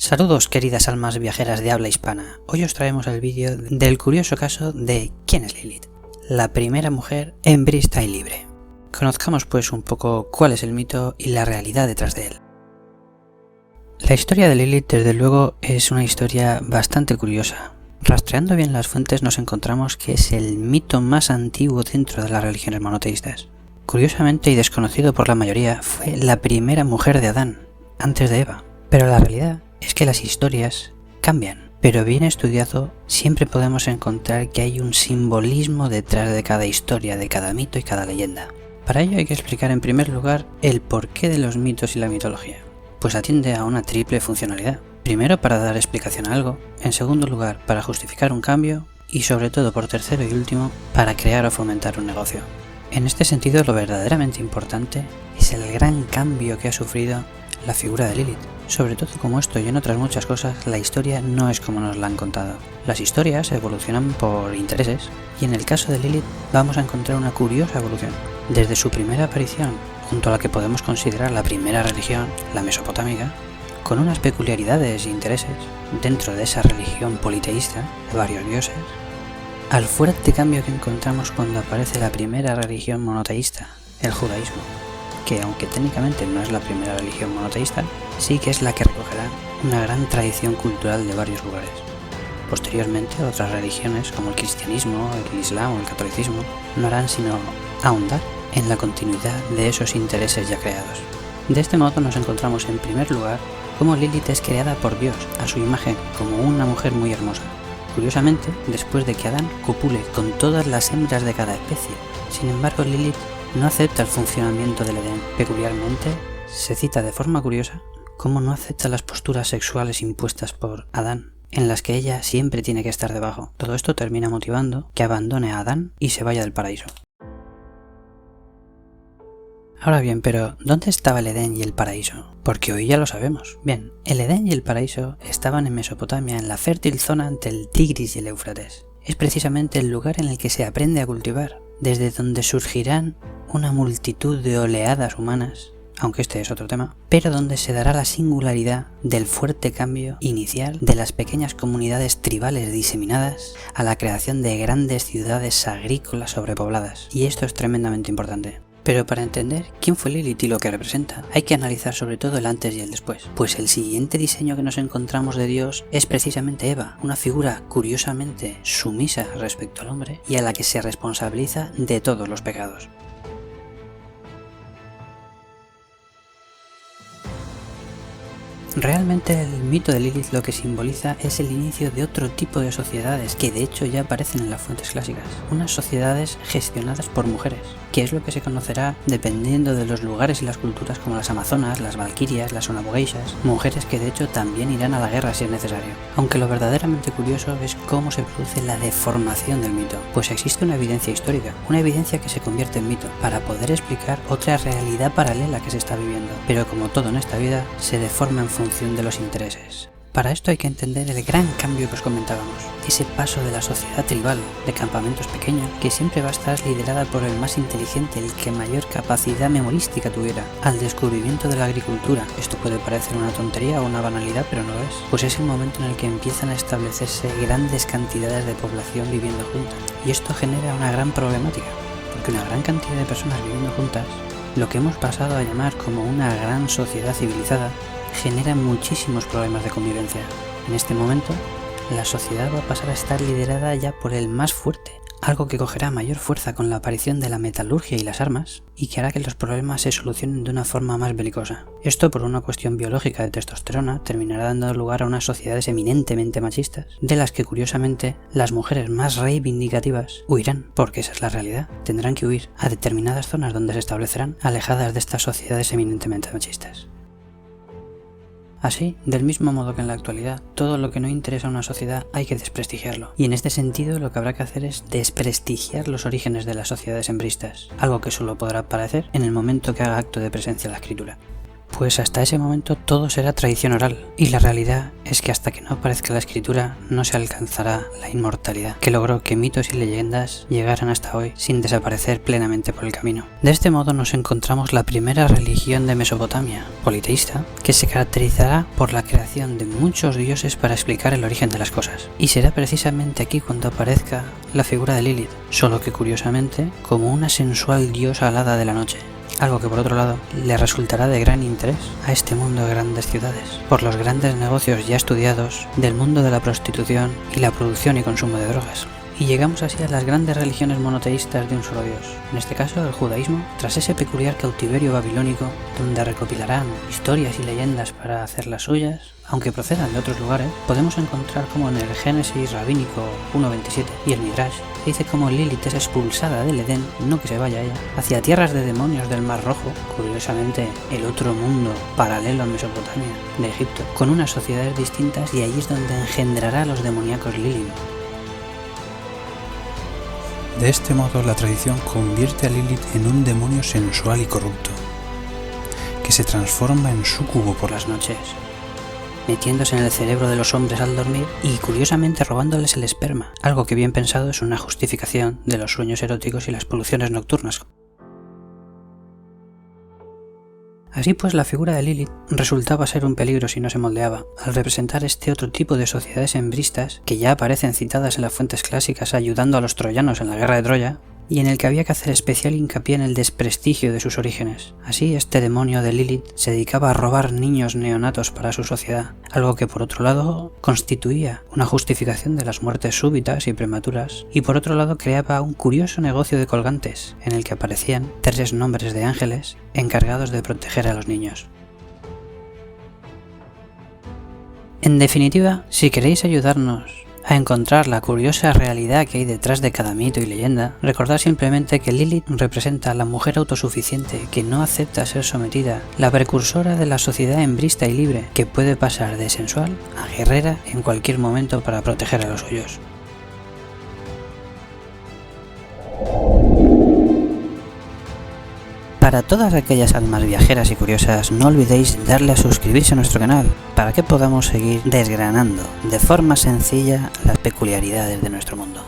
Saludos queridas almas viajeras de habla hispana, hoy os traemos el vídeo del curioso caso de ¿quién es Lilith? La primera mujer en Bristol libre. Conozcamos pues un poco cuál es el mito y la realidad detrás de él. La historia de Lilith desde luego es una historia bastante curiosa. Rastreando bien las fuentes nos encontramos que es el mito más antiguo dentro de las religiones monoteístas. Curiosamente y desconocido por la mayoría, fue la primera mujer de Adán, antes de Eva. Pero la realidad es que las historias cambian, pero bien estudiado siempre podemos encontrar que hay un simbolismo detrás de cada historia, de cada mito y cada leyenda. Para ello hay que explicar en primer lugar el porqué de los mitos y la mitología, pues atiende a una triple funcionalidad. Primero para dar explicación a algo, en segundo lugar para justificar un cambio y sobre todo por tercero y último para crear o fomentar un negocio. En este sentido lo verdaderamente importante es el gran cambio que ha sufrido la figura de Lilith. Sobre todo como esto y en otras muchas cosas, la historia no es como nos la han contado. Las historias evolucionan por intereses y en el caso de Lilith vamos a encontrar una curiosa evolución. Desde su primera aparición, junto a la que podemos considerar la primera religión, la mesopotámica, con unas peculiaridades e intereses dentro de esa religión politeísta de varios dioses, al fuerte cambio que encontramos cuando aparece la primera religión monoteísta, el judaísmo, que aunque técnicamente no es la primera religión monoteísta, sí que es la que recogerá una gran tradición cultural de varios lugares. Posteriormente, otras religiones como el cristianismo, el islam o el catolicismo no harán sino ahondar en la continuidad de esos intereses ya creados. De este modo nos encontramos en primer lugar cómo Lilith es creada por Dios a su imagen como una mujer muy hermosa. Curiosamente, después de que Adán copule con todas las hembras de cada especie. Sin embargo, Lilith no acepta el funcionamiento del Edén. Peculiarmente, se cita de forma curiosa cómo no acepta las posturas sexuales impuestas por Adán, en las que ella siempre tiene que estar debajo. Todo esto termina motivando que abandone a Adán y se vaya del paraíso. Ahora bien, pero ¿dónde estaba el Edén y el paraíso? Porque hoy ya lo sabemos. Bien, el Edén y el paraíso estaban en Mesopotamia, en la fértil zona entre el Tigris y el Éufrates. Es precisamente el lugar en el que se aprende a cultivar, desde donde surgirán una multitud de oleadas humanas, aunque este es otro tema, pero donde se dará la singularidad del fuerte cambio inicial de las pequeñas comunidades tribales diseminadas a la creación de grandes ciudades agrícolas sobrepobladas. Y esto es tremendamente importante. Pero para entender quién fue Lilith y lo que representa, hay que analizar sobre todo el antes y el después. Pues el siguiente diseño que nos encontramos de Dios es precisamente Eva, una figura curiosamente sumisa respecto al hombre y a la que se responsabiliza de todos los pecados. Realmente el mito de Lilith lo que simboliza es el inicio de otro tipo de sociedades que de hecho ya aparecen en las fuentes clásicas, unas sociedades gestionadas por mujeres, que es lo que se conocerá dependiendo de los lugares y las culturas como las amazonas, las valquirias, las onabogeishas, mujeres que de hecho también irán a la guerra si es necesario. Aunque lo verdaderamente curioso es cómo se produce la deformación del mito, pues existe una evidencia histórica, una evidencia que se convierte en mito, para poder explicar otra realidad paralela que se está viviendo, pero como todo en esta vida, se deforma en función de los intereses. Para esto hay que entender el gran cambio que os comentábamos, ese paso de la sociedad tribal, de campamentos pequeños, que siempre va a estar liderada por el más inteligente, el que mayor capacidad memorística tuviera, al descubrimiento de la agricultura. Esto puede parecer una tontería o una banalidad, pero no lo es, pues es el momento en el que empiezan a establecerse grandes cantidades de población viviendo juntas, y esto genera una gran problemática, porque una gran cantidad de personas viviendo juntas, lo que hemos pasado a llamar como una gran sociedad civilizada, genera muchísimos problemas de convivencia. En este momento, la sociedad va a pasar a estar liderada ya por el más fuerte, algo que cogerá mayor fuerza con la aparición de la metalurgia y las armas, y que hará que los problemas se solucionen de una forma más belicosa. Esto, por una cuestión biológica de testosterona, terminará dando lugar a unas sociedades eminentemente machistas, de las que curiosamente las mujeres más reivindicativas huirán, porque esa es la realidad. Tendrán que huir a determinadas zonas donde se establecerán, alejadas de estas sociedades eminentemente machistas. Así, del mismo modo que en la actualidad, todo lo que no interesa a una sociedad hay que desprestigiarlo. Y en este sentido lo que habrá que hacer es desprestigiar los orígenes de las sociedades embristas, algo que solo podrá aparecer en el momento que haga acto de presencia la escritura. pues hasta ese momento todo será tradición oral, y la realidad es que hasta que no aparezca la escritura no se alcanzará la inmortalidad, que logró que mitos y leyendas llegaran hasta hoy sin desaparecer plenamente por el camino. De este modo nos encontramos la primera religión de Mesopotamia, politeísta, que se caracterizará por la creación de muchos dioses para explicar el origen de las cosas, y será precisamente aquí cuando aparezca la figura de Lilith, solo que curiosamente como una sensual diosa alada de la noche. Algo que por otro lado le resultará de gran interés a este mundo de grandes ciudades, por los grandes negocios ya estudiados del mundo de la prostitución y la producción y consumo de drogas. Y llegamos así a las grandes religiones monoteístas de un solo dios, en este caso el judaísmo, tras ese peculiar cautiverio babilónico donde recopilarán historias y leyendas para hacer las suyas. Aunque procedan de otros lugares, podemos encontrar como en el Génesis rabínico 1.27 y el Midrash se dice como Lilith es expulsada del Edén, no que se vaya ella, hacia tierras de demonios del Mar Rojo, curiosamente el otro mundo paralelo a Mesopotamia, de Egipto, con unas sociedades distintas, y allí es donde engendrará a los demoníacos Lilith. De este modo la tradición convierte a Lilith en un demonio sensual y corrupto, que se transforma en súcubo por las noches, metiéndose en el cerebro de los hombres al dormir y curiosamente robándoles el esperma, algo que bien pensado es una justificación de los sueños eróticos y las poluciones nocturnas. Así pues, la figura de Lilith resultaba ser un peligro si no se moldeaba, al representar este otro tipo de sociedades hembristas que ya aparecen citadas en las fuentes clásicas ayudando a los troyanos en la guerra de Troya, y en el que había que hacer especial hincapié en el desprestigio de sus orígenes. Así, este demonio de Lilith se dedicaba a robar niños neonatos para su sociedad, algo que por otro lado constituía una justificación de las muertes súbitas y prematuras, y por otro lado creaba un curioso negocio de colgantes, en el que aparecían 3 nombres de ángeles encargados de proteger a los niños. En definitiva, si queréis ayudarnos a encontrar la curiosa realidad que hay detrás de cada mito y leyenda, recordad simplemente que Lilith representa a la mujer autosuficiente que no acepta ser sometida, la precursora de la sociedad hembrista y libre, que puede pasar de sensual a guerrera en cualquier momento para proteger a los suyos. Para todas aquellas almas viajeras y curiosas, no olvidéis darle a suscribirse a nuestro canal para que podamos seguir desgranando de forma sencilla las peculiaridades de nuestro mundo.